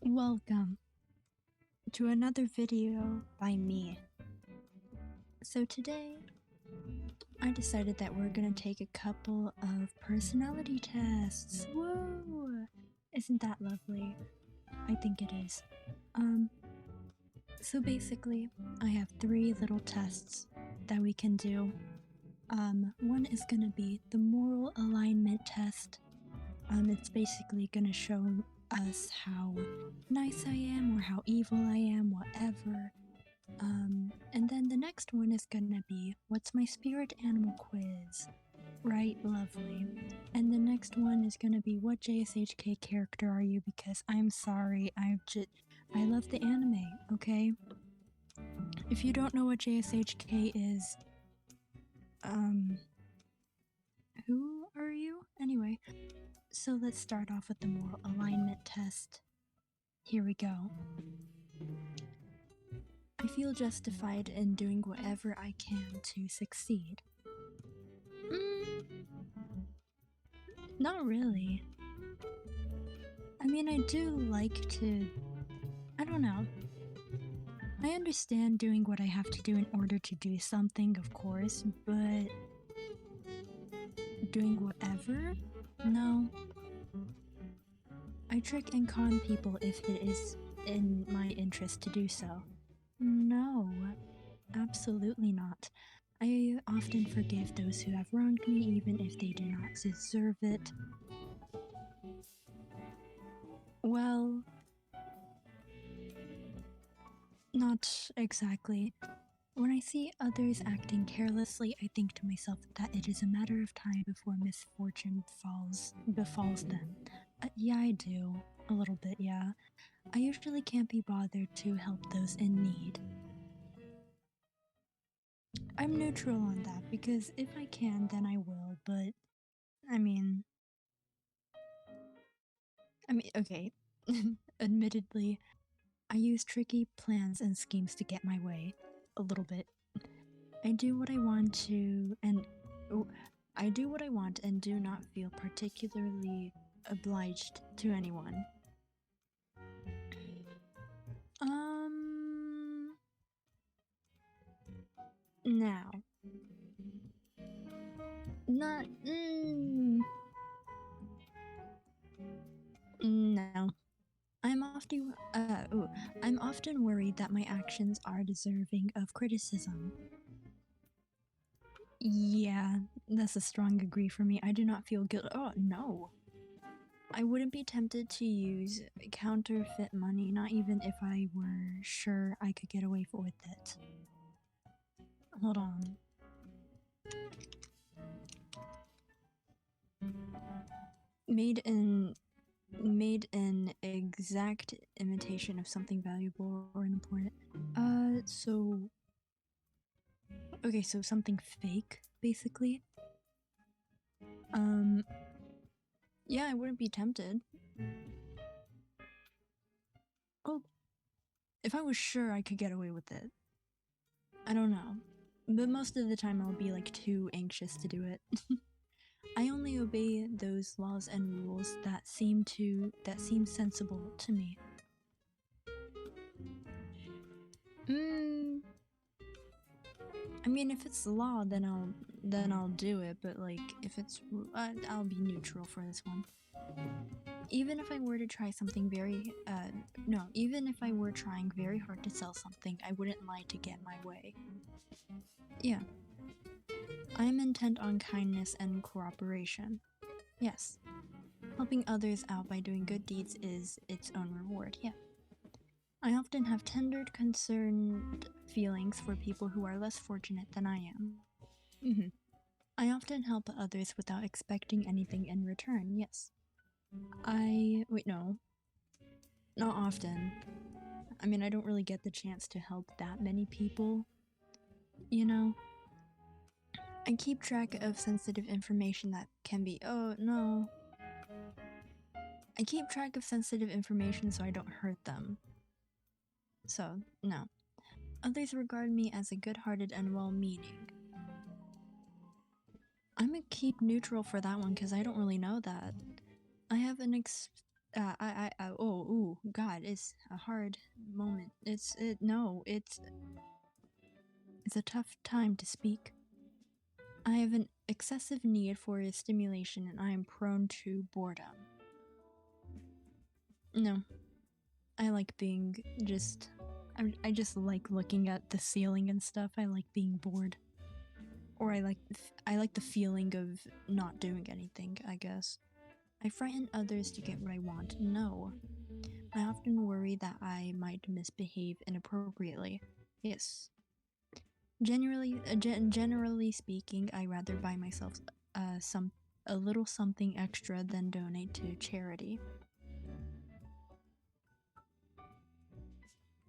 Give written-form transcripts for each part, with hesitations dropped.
Welcome to another video by me. So today, I decided that we're gonna take a couple of personality tests. Whoa! Isn't that lovely? I think it is. So basically, I have 3 little tests that we can do. One is gonna be the moral alignment test. It's basically gonna show us how nice I am or how evil I am, whatever. And then the next one is gonna be what's my spirit animal quiz. Right, lovely. And the next one is gonna be what JSHK character are you, because I'm sorry, I love the anime, okay? If you don't know what JSHK is, who are you? Anyway, so let's start off with the moral alignment test. Here we go. I feel justified in doing whatever I can to succeed. Not really. I mean, I do like to... I don't know. I understand doing what I have to do in order to do something, of course, but... doing whatever? No. I trick and con people if it is in my interest to do so. No, absolutely not. I often forgive those who have wronged me even if they do not deserve it. Well, not exactly. When I see others acting carelessly, I think to myself that it is a matter of time before misfortune befalls them. Yeah, I do. A little bit, yeah. I usually can't be bothered to help those in need. I'm neutral on that, because if I can, then I will, but I mean, okay. Admittedly, I use tricky plans and schemes to get my way. A little bit. I do what I want and do not feel particularly obliged to anyone. Now. Not, no. I'm often worried that my actions are deserving of criticism. Yeah, that's a strong agree for me. I do not feel guilt. Oh, no. I wouldn't be tempted to use counterfeit money, not even if I were sure I could get away with it. Hold on. Made an exact imitation of something valuable or important. Okay, so something fake, basically. Yeah, I wouldn't be tempted. Oh, if I was sure I could get away with it. I don't know. But most of the time I'll be like too anxious to do it. I only obey those laws and rules that seem sensible to me. I mean, if it's law, then I'll do it, but like, if it's... I'll be neutral for this one. Even if I were to try something even if I were trying very hard to sell something, I wouldn't lie to get my way. Yeah. I am intent on kindness and cooperation. Yes. Helping others out by doing good deeds is its own reward, yeah. I often have tender, concerned feelings for people who are less fortunate than I am. I often help others without expecting anything in return, yes. Wait, no. Not often. I mean, I don't really get the chance to help that many people, you know? I keep track of sensitive information that can be... Oh, no. I keep track of sensitive information so I don't hurt them. So, no. Others regard me as a good-hearted and well-meaning. I'm gonna keep neutral for that one because I don't really know that. I have an oh, ooh, God, it's a hard moment. No, it's a tough time to speak. I have an excessive need for stimulation and I am prone to boredom. No, I like being just. I just like looking at the ceiling and stuff. I like being bored. Or I like the feeling of not doing anything, I guess. I frighten others to get what I want. No. I often worry that I might misbehave inappropriately. Yes. Generally speaking, I rather buy myself a little something extra than donate to charity.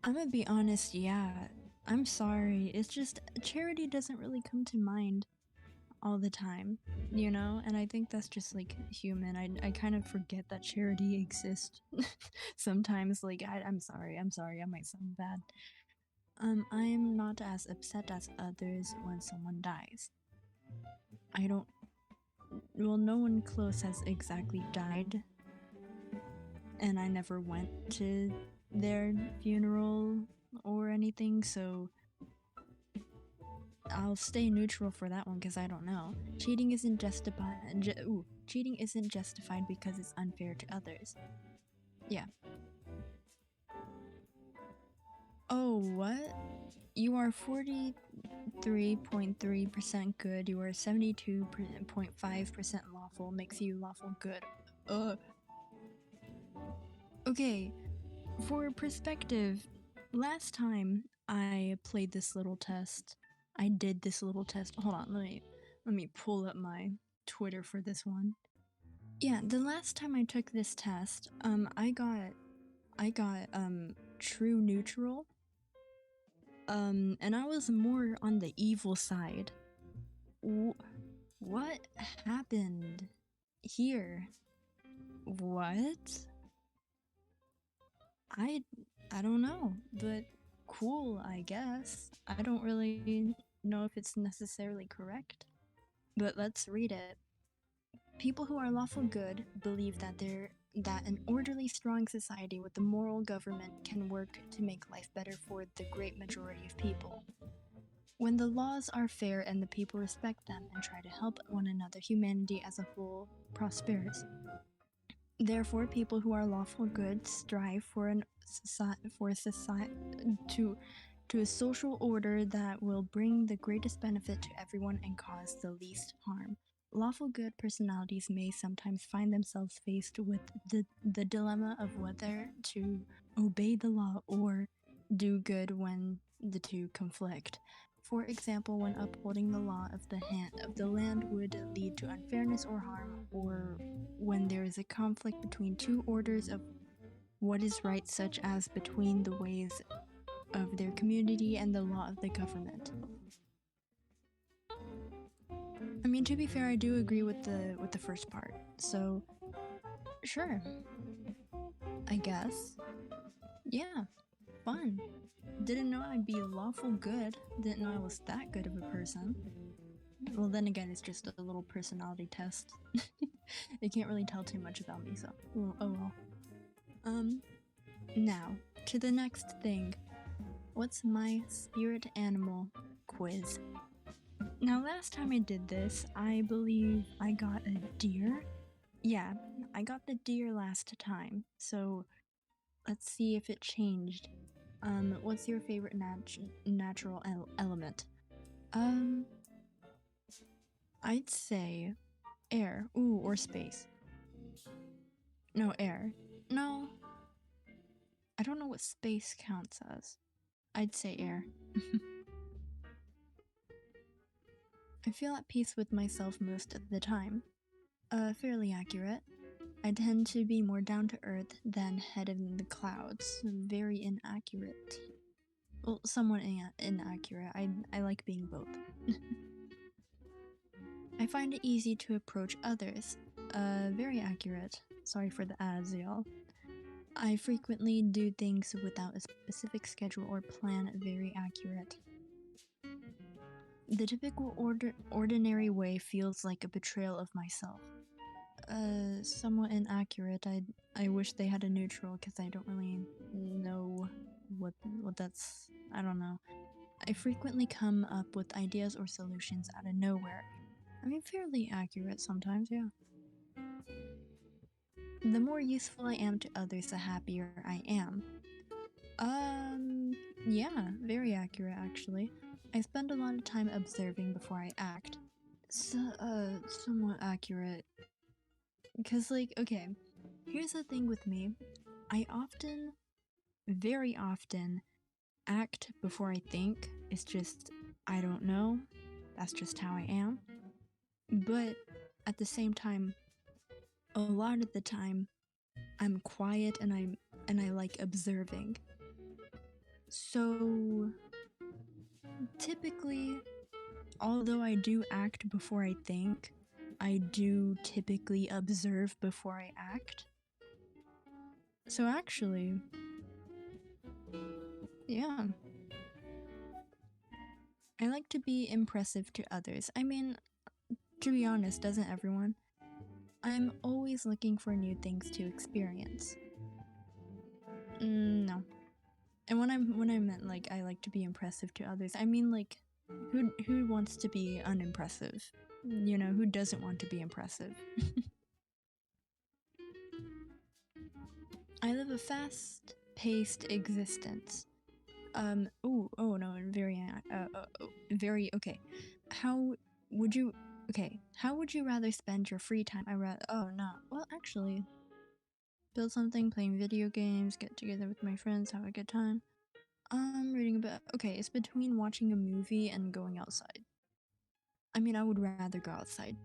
I'm gonna be honest, yeah. I'm sorry. It's just charity doesn't really come to mind all the time, you know? And I think that's just like human. I kind of forget that charity exists sometimes. Like, I'm sorry, I might sound bad. I'm not as upset as others when someone dies. I don't. Well, no one close has exactly died, and I never went to their funeral or anything, so I'll stay neutral for that one because I don't know. Cheating isn't justified because it's unfair to others. Yeah. Oh, what? You are 43.3% good. You are 72.5% lawful. Makes you lawful good. Ugh. Okay, for perspective, last time I played this little test, I did this little test. Hold on, let me pull up my Twitter for this one. Yeah, the last time I took this test, I got true neutral. And I was more on the evil side. What happened here? What? I I don't know, but cool, I guess. I don't really know if it's necessarily correct, but let's read it. People who are lawful good believe that an orderly, strong society with a moral government can work to make life better for the great majority of people. When the laws are fair and the people respect them and try to help one another, humanity as a whole prospers. Therefore, people who are lawful good strive to to a social order that will bring the greatest benefit to everyone and cause the least harm. Lawful good personalities may sometimes find themselves faced with the dilemma of whether to obey the law or do good when the two conflict. For example, when upholding the law of the land would lead to unfairness or harm, or when there is a conflict between two orders of what is right, such as between the ways of their community and the law of the government. I mean, to be fair, I do agree with the first part. So, sure. I guess. Yeah, fun. Didn't know I'd be lawful good. Didn't know I was that good of a person. Well, then again, it's just a little personality test. It can't really tell too much about me, so oh well. Now to the next thing. What's my spirit animal quiz? Now, last time I did this, I believe I got a deer. Yeah, I got the deer last time, so let's see if it changed. What's your favorite natural element? I'd say air. Ooh, or space. No, air. No, I don't know what space counts as. I'd say air. I feel at peace with myself most of the time. Fairly accurate. I tend to be more down to earth than head in the clouds. Very inaccurate. Well, somewhat inaccurate. I like being both. I find it easy to approach others. Very accurate. Sorry for the ads, y'all. I frequently do things without a specific schedule or plan. Very accurate. The typical ordinary way feels like a betrayal of myself. somewhat inaccurate. I wish they had a neutral because I don't really know what that's. I don't know. I frequently come up with ideas or solutions out of nowhere. I mean, fairly accurate sometimes, yeah. The more useful I am to others, the happier I am. Yeah, very accurate actually. I spend a lot of time observing before I act. So, somewhat accurate. Because, like, okay, here's the thing with me. I often, very often, act before I think. It's just, I don't know. That's just how I am. But at the same time, a lot of the time, I'm quiet and I like observing. So typically, although I do act before I think, I do typically observe before I act. So actually, yeah. I like to be impressive to others. I mean, to be honest, doesn't everyone? I'm always looking for new things to experience. No. And when I meant like I like to be impressive to others, I mean like who wants to be unimpressive? You know, who doesn't want to be impressive? I live a fast-paced existence. Oh no, very okay. How would you okay, how would you rather spend your free time? Oh no. Well, actually, build something, playing video games, get together with my friends, have a good time. Reading a book. Okay, it's between watching a movie and going outside. I mean, I would rather go outside.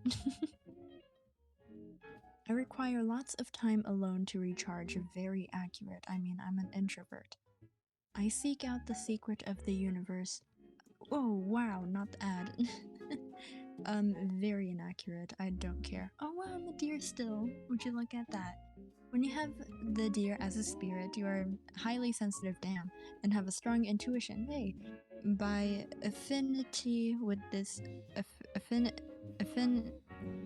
I require lots of time alone to recharge. Very accurate. I mean, I'm an introvert. I seek out the secret of the universe. Oh, wow, not the ad. Very inaccurate. I don't care. Oh, wow, I'm a deer still. Would you look at that? When you have the deer as a spirit, you are highly sensitive, damn, and have a strong intuition. Hey, by affinity with this, affin, affin,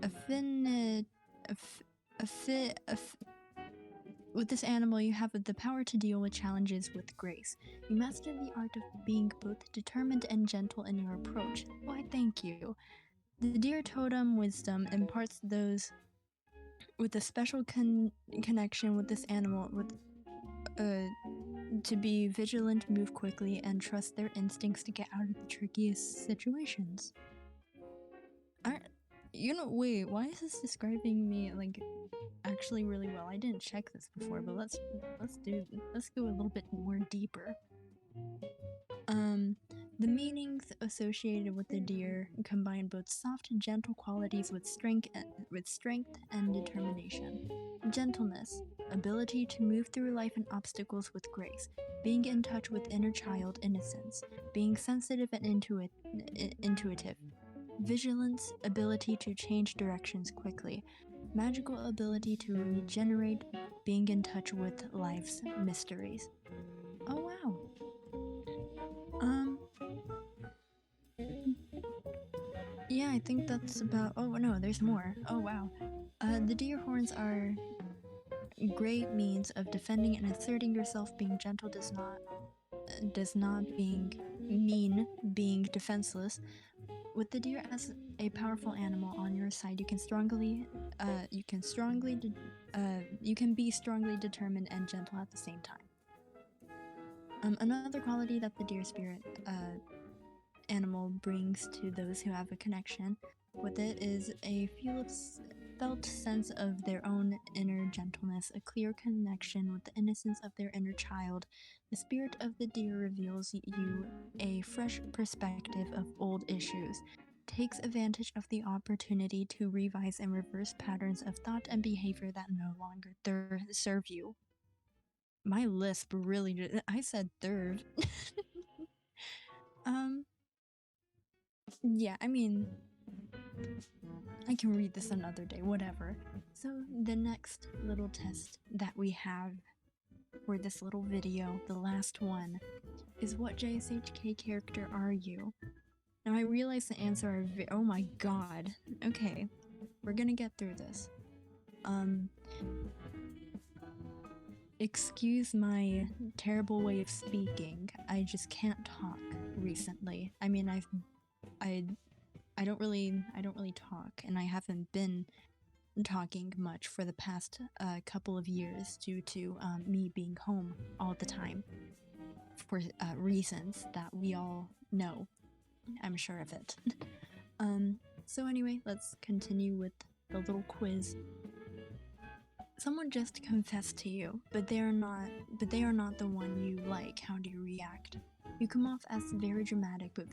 affin, aff, affi, aff, with this animal, you have the power to deal with challenges with grace. You master the art of being both determined and gentle in your approach. Why, thank you. The deer totem wisdom imparts those with a special connection with this animal with to be vigilant, move quickly, and trust their instincts to get out of the trickiest situations. Wait, why is this describing me like actually really well? I didn't check this before, but let's go a little bit more deeper. The meanings associated with the deer combine both soft and gentle qualities with strength and determination. Gentleness, ability to move through life and obstacles with grace, being in touch with inner child innocence, being sensitive and intuitive. Vigilance, ability to change directions quickly. Magical ability to regenerate, being in touch with life's mysteries. Oh wow. Yeah, I think that's about. Oh no, there's more. Oh wow. The deer horns are great means of defending and asserting yourself. Being gentle does not being defenseless. With the deer as a powerful animal on your side, you can be strongly determined and gentle at the same time. Another quality that the deer spirit animal brings to those who have a connection with it is a felt sense of their own inner gentleness, a clear connection with the innocence of their inner child. The spirit of the deer reveals you a fresh perspective of old issues, takes advantage of the opportunity to revise and reverse patterns of thought and behavior that no longer serve you. My lisp really I said third. Yeah, I mean, I can read this another day, whatever. So, the next little test that we have for this little video, the last one, is what JSHK character are you? Now, I realize the answer are oh my god. Okay, we're gonna get through this. Excuse my terrible way of speaking. I just can't talk recently. I mean, I don't really talk, and I haven't been talking much for the past couple of years due to me being home all the time for reasons that we all know. I'm sure of it. So anyway, let's continue with the little quiz. Someone just confessed to you, but they are not the one you like. How do you react? You come off as very dramatic but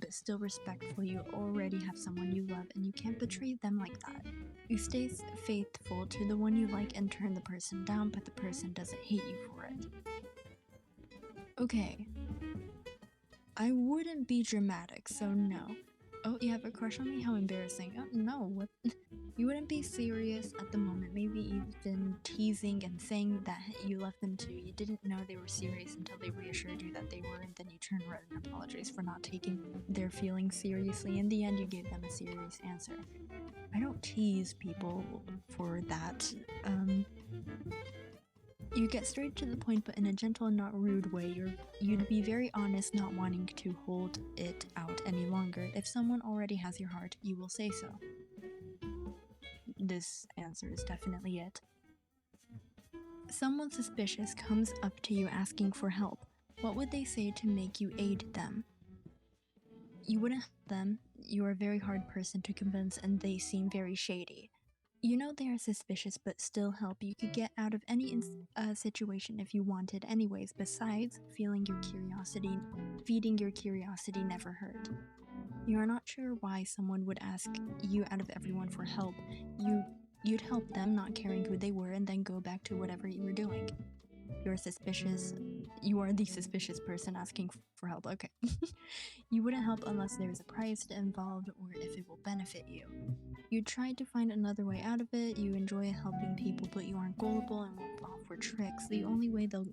still respectful. You already have someone you love and you can't betray them like that. You stay faithful to the one you like and turn the person down, but the person doesn't hate you for it. Okay. I wouldn't be dramatic, so no. Oh, you have a crush on me? How embarrassing. Oh, no, what? You wouldn't be serious at the moment, maybe even teasing and saying that you love them too. You didn't know they were serious until they reassured you that they were, and then you turned red and apologized for not taking their feelings seriously. In the end, you gave them a serious answer. I don't tease people for that. You get straight to the point, but in a gentle and not rude way. You'd be very honest, not wanting to hold it out any longer. If someone already has your heart, you will say so. This answer is definitely it. Someone suspicious comes up to you asking for help. What would they say to make you aid them? You wouldn't help them. You're a very hard person to convince and they seem very shady. You know they are suspicious but still help. You could get out of any situation if you wanted anyways. Besides, feeding your curiosity never hurt. You are not sure why someone would ask you out of everyone for help. You'd help them, not caring who they were, and then go back to whatever you were doing. You're suspicious. You are the suspicious person asking for help. Okay. You wouldn't help unless there's a price involved or if it will benefit you. You tried to find another way out of it. You enjoy helping people, but you aren't gullible and won't fall for tricks. The only way they'll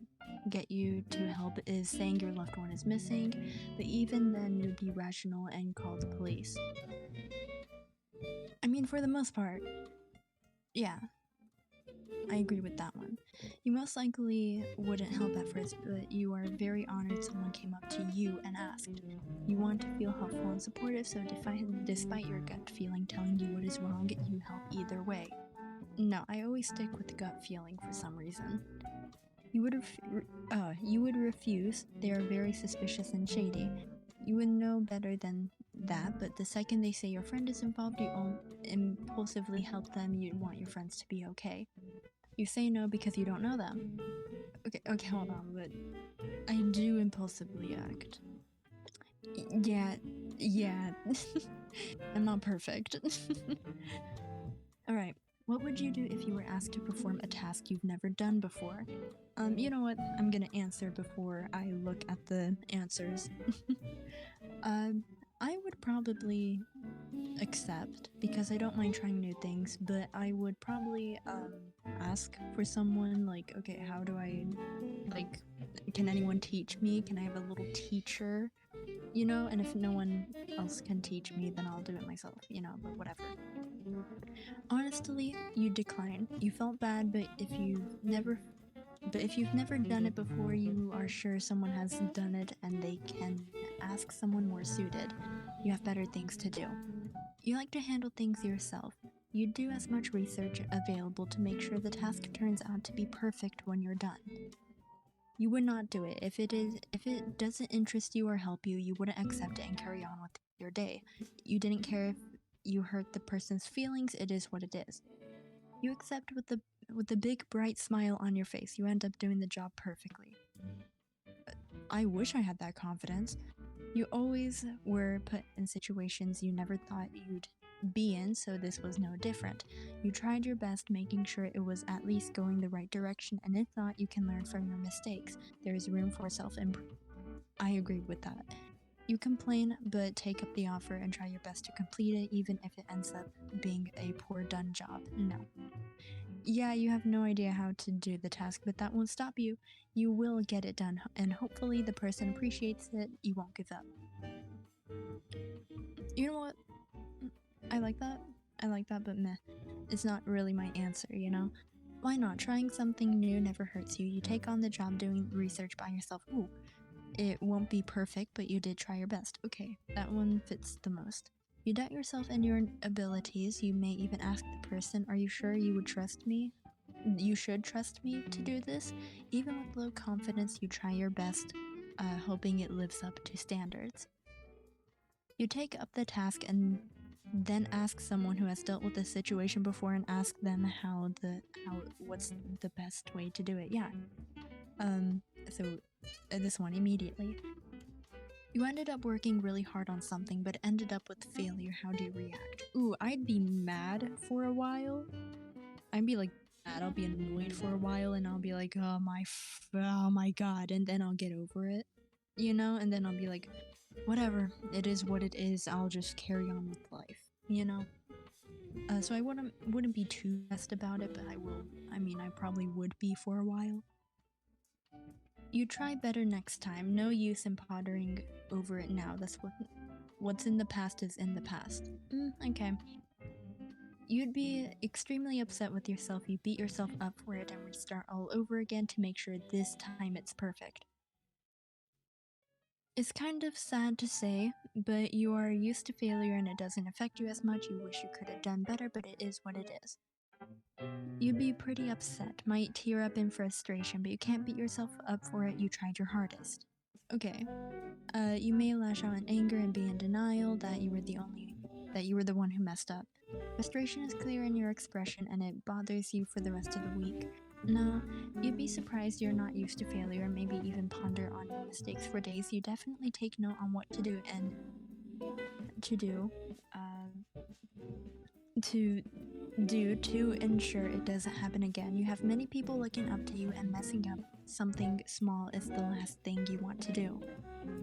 get you to help is saying your loved one is missing, but even then you'd be rational and call the police. I mean, for the most part, yeah, I agree with that one. You most likely wouldn't help at first, but you are very honored someone came up to you and asked. You want to feel helpful and supportive, so despite your gut feeling telling you what is wrong, you help either way. No, I always stick with the gut feeling for some reason. You would refuse. They are very suspicious and shady. You would know better than that, but the second they say your friend is involved, you impulsively help them. You want your friends to be okay. You say no because you don't know them. Okay, hold on, but I do impulsively act. Yeah. I'm not perfect. Alright, what would you do if you were asked to perform a task you've never done before? You know what? I'm gonna answer before I look at the answers. I would probably accept because I don't mind trying new things, but I would probably ask for someone like, okay, how do I, like, can anyone teach me? Can I have a little teacher? You know, and if no one else can teach me, then I'll do it myself, you know, but whatever. Honestly, you decline. You felt bad, but if you've never done it before, you are sure someone has done it and they can ask someone more suited. You have better things to do. You like to handle things yourself. You do as much research available to make sure the task turns out to be perfect when you're done. You would not do it. If it doesn't interest you or help you, you wouldn't accept it and carry on with your day. You didn't care if you hurt the person's feelings. It is what it is. You accept with the big bright smile on your face. You end up doing the job perfectly. I wish I had that confidence. You always were put in situations you never thought you'd be in, so this was no different. You tried your best, making sure it was at least going the right direction, and if not, you can learn from your mistakes. There is room for self-improvement. I agree with that. You complain, but take up the offer and try your best to complete it, even if it ends up being a poor done job. No. Yeah, you have no idea how to do the task, but that won't stop you. You will get it done, and hopefully the person appreciates it. You won't give up. You know what? I like that. I like that, but meh. It's not really my answer, you know? Why not? Trying something new never hurts you. You take on the job doing research by yourself. Ooh, it won't be perfect, but you did try your best. Okay, that one fits the most. You doubt yourself and your abilities. You may even ask the person, are you sure you would trust me? You should trust me to do this. Even with low confidence, you try your best, hoping it lives up to standards. You take up the task and then ask someone who has dealt with the situation before and ask them what's the best way to do it. Yeah. So this one immediately. You ended up working really hard on something, but ended up with failure. How do you react? Ooh, I'd be mad for a while. I'd be like mad. I'll be annoyed for a while, and I'll be like, oh my god, and then I'll get over it, you know. And then I'll be like, whatever, it is what it is. I'll just carry on with life, you know. So I wouldn't be too stressed about it, but I will. I mean, I probably would be for a while. You try better next time. No use in pondering over it now. That's what's in the past is in the past. Okay. You'd be extremely upset with yourself. You beat yourself up for it and restart all over again to make sure this time it's perfect. It's kind of sad to say, but you are used to failure and it doesn't affect you as much. You wish you could have done better, but it is what it is. You'd be pretty upset, might tear up in frustration, but you can't beat yourself up for it. You tried your hardest. Okay. You may lash out in anger and be in denial that you were the one who messed up. Frustration is clear in your expression and it bothers you for the rest of the week. No, you'd be surprised you're not used to failure and maybe even ponder on your mistakes for days. You definitely take note on what to do and to ensure it doesn't happen again. You have many people looking up to you and messing up something small is the last thing you want to do.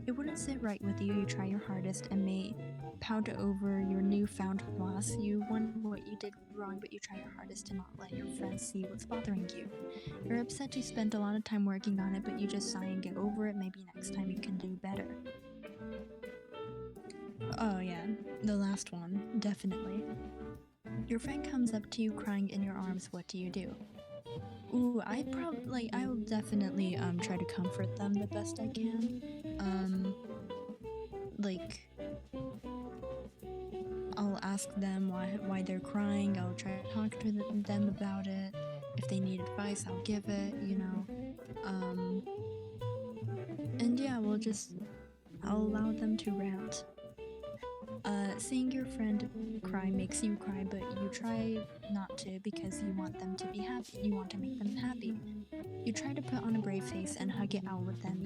It wouldn't sit right with you. You try your hardest and may pout over your newfound loss. You wonder what you did wrong, but you try your hardest to not let your friends see what's bothering you. You're upset you spent a lot of time working on it, but you just sigh and get over it. Maybe next time you can do better. Oh yeah, the last one, definitely. Your friend comes up to you crying in your arms. What do you do? Ooh, I'll definitely try to comfort them the best I can. I'll ask them why they're crying. I'll try to talk to them about it. If they need advice, I'll give it, you know. And yeah, I'll allow them to rant. Seeing your friend cry makes you cry, but you try not to because you want them to be happy. You want to make them happy. You try to put on a brave face and hug it out with them.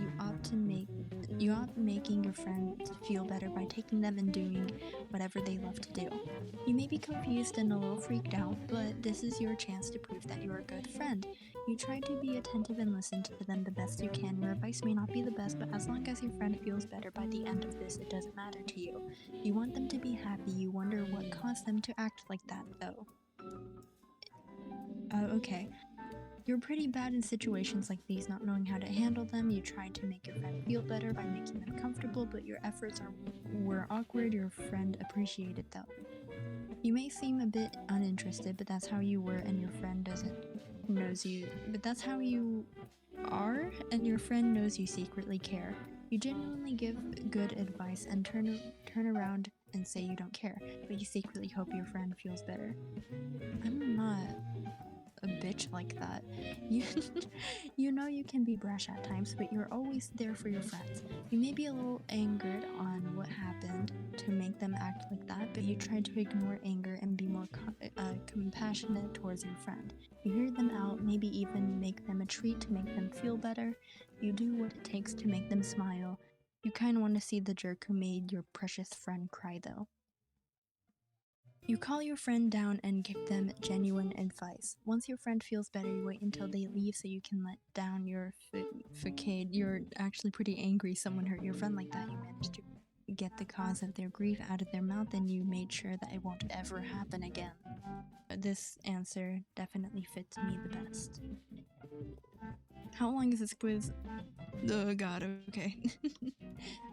You opt making your friend feel better by taking them and doing whatever they love to do. You may be confused and a little freaked out, but this is your chance to prove that you're a good friend. You try to be attentive and listen to them the best you can. Your advice may not be the best, but as long as your friend feels better by the end of this, it doesn't matter to you. You want them to be happy. You wonder what caused them to act like that, though. Okay. You're pretty bad in situations like these, not knowing how to handle them. You tried to make your friend feel better by making them comfortable, but your efforts were awkward. Your friend appreciated though. You may seem a bit uninterested, but that's how you were, and your friend knows you. But that's how you are, and your friend knows you secretly care. You genuinely give good advice and turn around and say you don't care, but you secretly hope your friend feels better. I'm not a bitch like that. You know you can be brash at times, but you're always there for your friends. You may be a little angered on what happened to make them act like that, but you try to ignore anger and be more compassionate towards your friend. You hear them out, maybe even make them a treat to make them feel better. You do what it takes to make them smile. You kind of want to see the jerk who made your precious friend cry though. You call your friend down and give them genuine advice. Once your friend feels better, you wait until they leave so you can let down your facade. You're actually pretty angry someone hurt your friend like that. You managed to get the cause of their grief out of their mouth and you made sure that it won't ever happen again. This answer definitely fits me the best. How long is this quiz? Oh god, okay.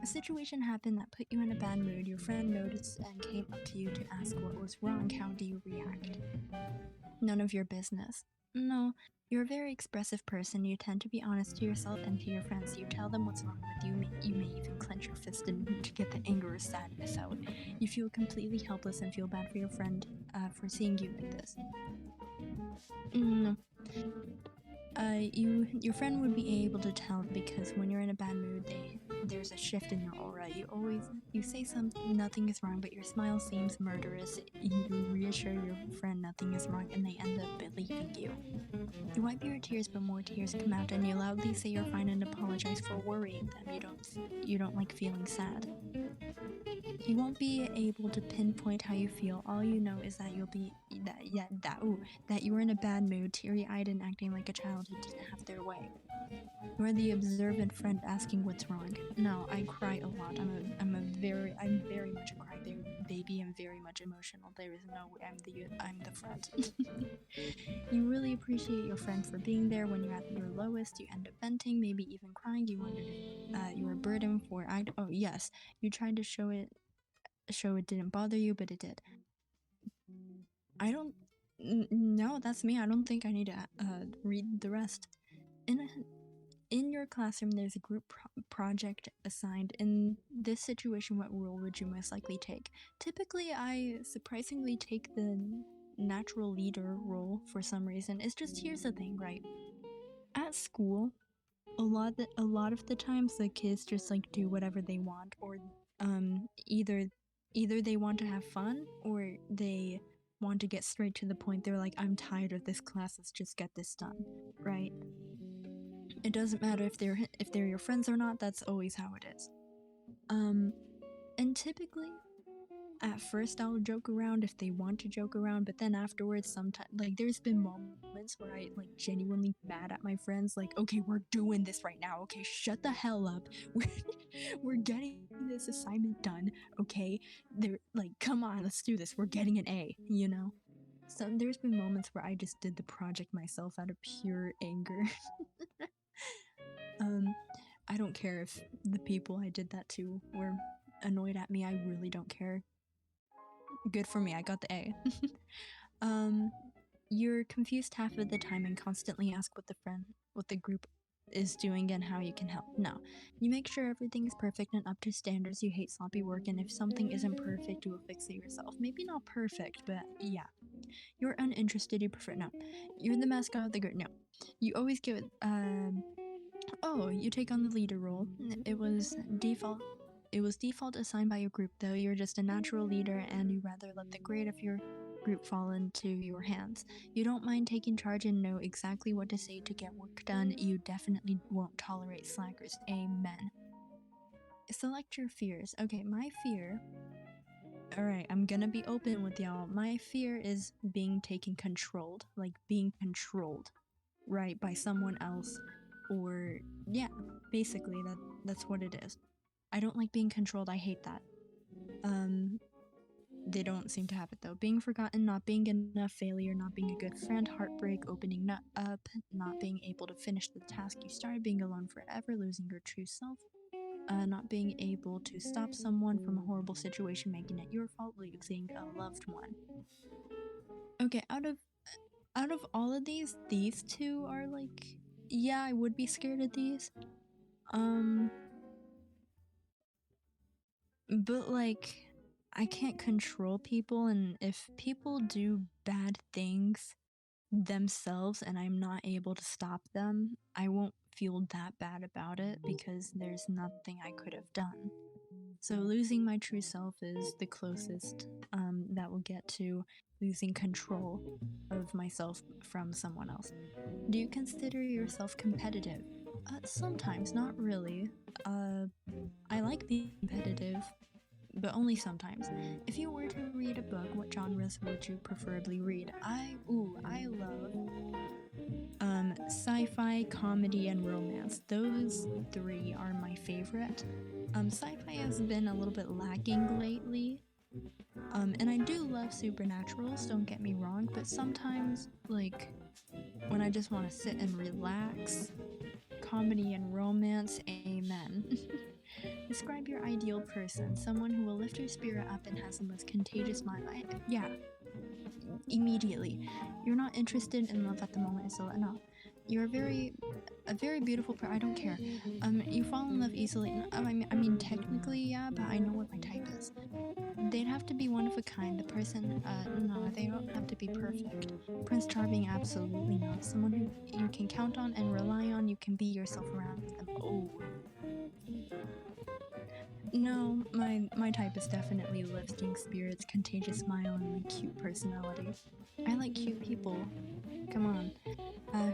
A situation happened that put you in a bad mood. Your friend noticed and came up to you to ask what was wrong. How do you react? None of your business. No, you're a very expressive person. You tend to be honest to yourself and to your friends. You tell them what's wrong with you. You may even clench your fist to get the anger or sadness out. You feel completely helpless and feel bad for your friend for seeing you like this. No. Your friend would be able to tell because when you're in a bad mood, there's a shift in your aura. You say something, nothing is wrong, but your smile seems murderous. You reassure your friend nothing is wrong, and they end up believing you. You wipe your tears, but more tears come out, and you loudly say you're fine and apologize for worrying them. You don't like feeling sad. You won't be able to pinpoint how you feel. All you know is that that you were in a bad mood, teary-eyed and acting like a child who didn't have their way. You're the observant friend asking what's wrong. No, I cry a lot. I'm very much a crybaby and very much emotional. There is no way I'm the friend. You really appreciate your friend for being there when you're at your lowest. You end up venting, maybe even crying. You wondered if you were burdened for oh yes, you tried to show it didn't bother you, but it did. No, that's me. I don't think I need to read the rest. In your classroom, there's a group project assigned. In this situation, what role would you most likely take? Typically, I surprisingly take the natural leader role for some reason. It's just, here's the thing, right? At school, a lot of the times the kids just like do whatever they want, or either they want to have fun or they want to get straight to the point. They're like, I'm tired of this class, let's just get this done, right? It doesn't matter if they're your friends or not. That's always how it is. And typically at first I'll joke around if they want to joke around, but then afterwards, sometimes, like, there's been moments where I like genuinely mad at my friends, like, okay, we're doing this right now, okay, shut the hell up, we're getting this assignment done, okay, they're like, come on, let's do this, we're getting an A, you know? So there's been moments where I just did the project myself out of pure anger. I don't care if the people I did that to were annoyed at me. I really don't care. Good for me, I got the A. You're confused half of the time and constantly ask what the group is doing and how you can help. No, you make sure everything is perfect and up to standards. You hate sloppy work, and if something isn't perfect, you will fix it yourself. Maybe not perfect, but yeah. You're uninterested. You prefer no. You're the mascot of the group. No, you always give it. Oh, you take on the leader role. It was default assigned by your group, though. You're just a natural leader, and you rather let the grade of your group fall into your hands. You don't mind taking charge and know exactly what to say to get work done. You definitely won't tolerate slackers. Amen. Select your fears. Okay, my fear. Alright, I'm gonna be open with y'all. My fear is being controlled. Like, being controlled, right, by someone else. Or, yeah, basically, that's what it is. I don't like being controlled. I hate that. They don't seem to have it though. Being forgotten, not being enough, failure, not being a good friend, heartbreak, opening up, not being able to finish the task you started, being alone forever, losing your true self, not being able to stop someone from a horrible situation, making it your fault, losing a loved one. Okay, out of all of these two are like, yeah, I would be scared of these. But like, I can't control people, and if people do bad things themselves and I'm not able to stop them, I won't feel that bad about it because there's nothing I could have done. So losing my true self is the closest that will get to losing control of myself from someone else. Do you consider yourself competitive? Sometimes, not really. I like being competitive, but only sometimes. If you were to read a book, what genres would you preferably read? I love sci-fi, comedy, and romance. Those three are my favorite. Sci-fi has been a little bit lacking lately. And I do love supernaturals, don't get me wrong, but sometimes, like, when I just want to sit and relax, comedy and romance, amen. Describe your ideal person. Someone who will lift your spirit up and has the most contagious smile. Yeah, immediately. You're not interested in love at the moment, so no. You're a very beautiful I don't care. You fall in love easily. I mean, technically, yeah, but I know what my type is. They'd have to be one of a kind. The person, no, they don't have to be perfect. Prince Charming, absolutely not. Someone who you can count on and rely on. You can be yourself around them. Oh, no, my type is definitely lifting spirits, contagious smile, and like cute personality. I like cute people. Come on.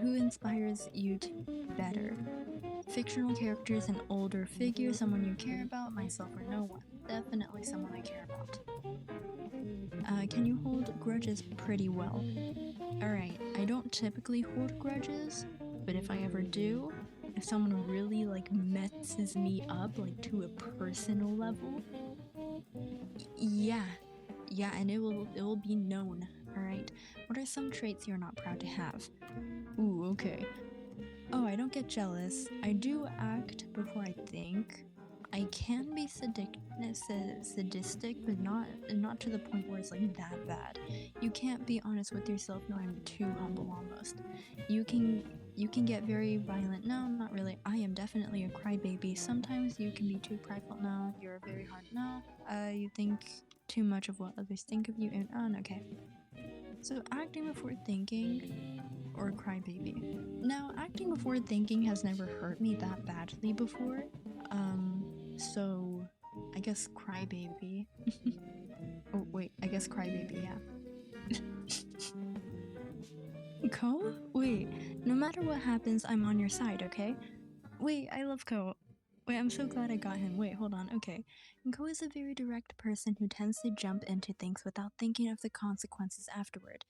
Who inspires you to be better? Fictional characters, an older figure, someone you care about, myself or no one. Definitely someone I care about. Can you hold grudges pretty well? Alright, I don't typically hold grudges, but if I ever do, if someone really like messes me up like to a personal level, yeah, and it will be known. Alright, what are some traits you're not proud to have? Ooh, okay. Oh, I don't get jealous. I do act before I think. I can be sadistic, but not to the point where it's like that bad. You can't be honest with yourself. No, I'm too humble almost. You can get very violent. No, not really. I am definitely a crybaby. Sometimes you can be too prideful. No, you're very hard. No, you think too much of what others think of you. And okay. So acting before thinking or crybaby. Now, acting before thinking has never hurt me that badly before. So I guess crybaby. Oh wait, I guess crybaby, yeah. Ko? Wait, no matter what happens, I'm on your side, okay? Wait, I love Ko. Wait, I'm so glad I got him. Wait, hold on, okay. Ko is a very direct person who tends to jump into things without thinking of the consequences afterward,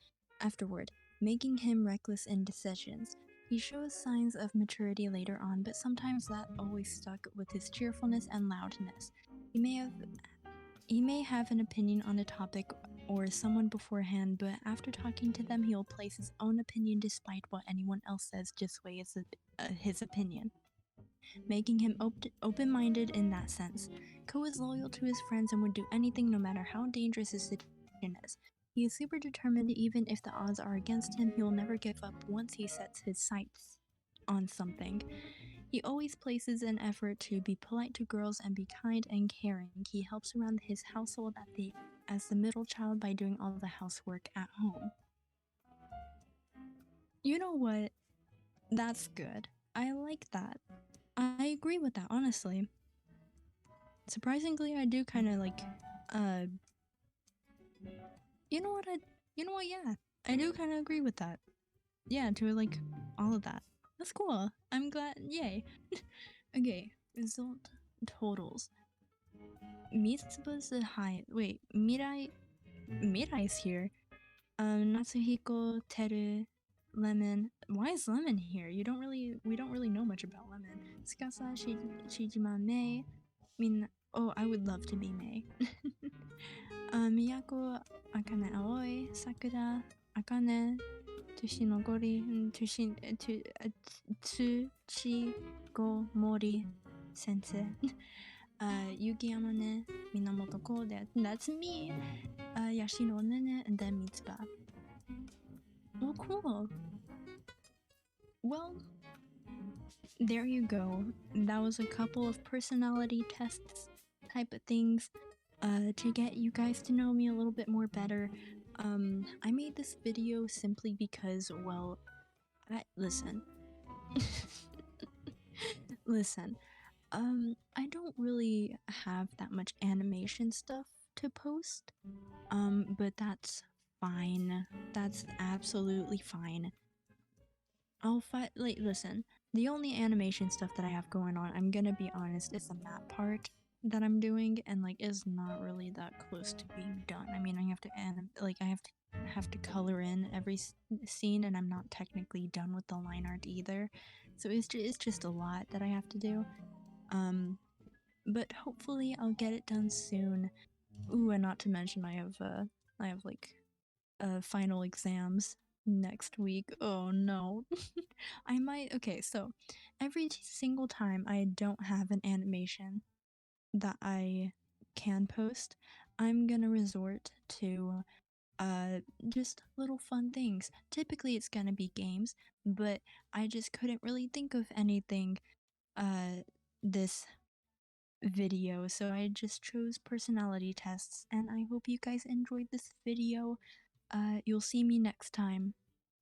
making him reckless in decisions. He shows signs of maturity later on, but sometimes that always stuck with his cheerfulness and loudness. He may have an opinion on a topic or someone beforehand, but after talking to them, he'll place his own opinion despite what anyone else says, just way as his opinion, making him open-minded in that sense. Ko is loyal to his friends and would do anything no matter how dangerous his situation is. He is super determined even if the odds are against him. He will never give up once he sets his sights on something. He always places an effort to be polite to girls and be kind and caring. He helps around his household as the middle child by doing all the housework at home. You know what? That's good. I like that. I agree with that, honestly. Surprisingly, I do kind of like, uh, you know what? Yeah. I do kind of agree with that. Yeah, to like all of that. That's cool. I'm glad. Yay. Okay, result totals. Mitsuba's high. Wait, Mirai's here. Natsuhiko, Teru, Lemon. Why is Lemon here? We don't really know much about Lemon. Tsukasa, Shijima, Mei. Oh, I would love to be Mei. Miyako, Akane, Aoi, Sakura, Akane, Tushinogori, Tsuchigomori Sensei. Yukiyama ne, Minamoto Kode. That's me. Yashiro Nene, and then Mitsuba. Well, cool. Well, there you go. That was a couple of personality tests type of things to get you guys to know me a little bit more better. I made this video simply because, well, listen. Listen, I don't really have that much animation stuff to post, but that's fine. That's absolutely fine. Listen, the only animation stuff that I have going on, I'm gonna be honest, is the map part that I'm doing, and like is not really that close to being done. I mean, I have to have to color in every scene, and I'm not technically done with the line art either. So it's just a lot that I have to do. But hopefully I'll get it done soon. Ooh, and not to mention I have like final exams next week. Oh no. Okay, so every single time I don't have an animation that I can post, I'm gonna resort to just little fun things. Typically it's gonna be games, but I just couldn't really think of anything uh this video, so I just chose personality tests, and I hope you guys enjoyed this video. You'll see me next time.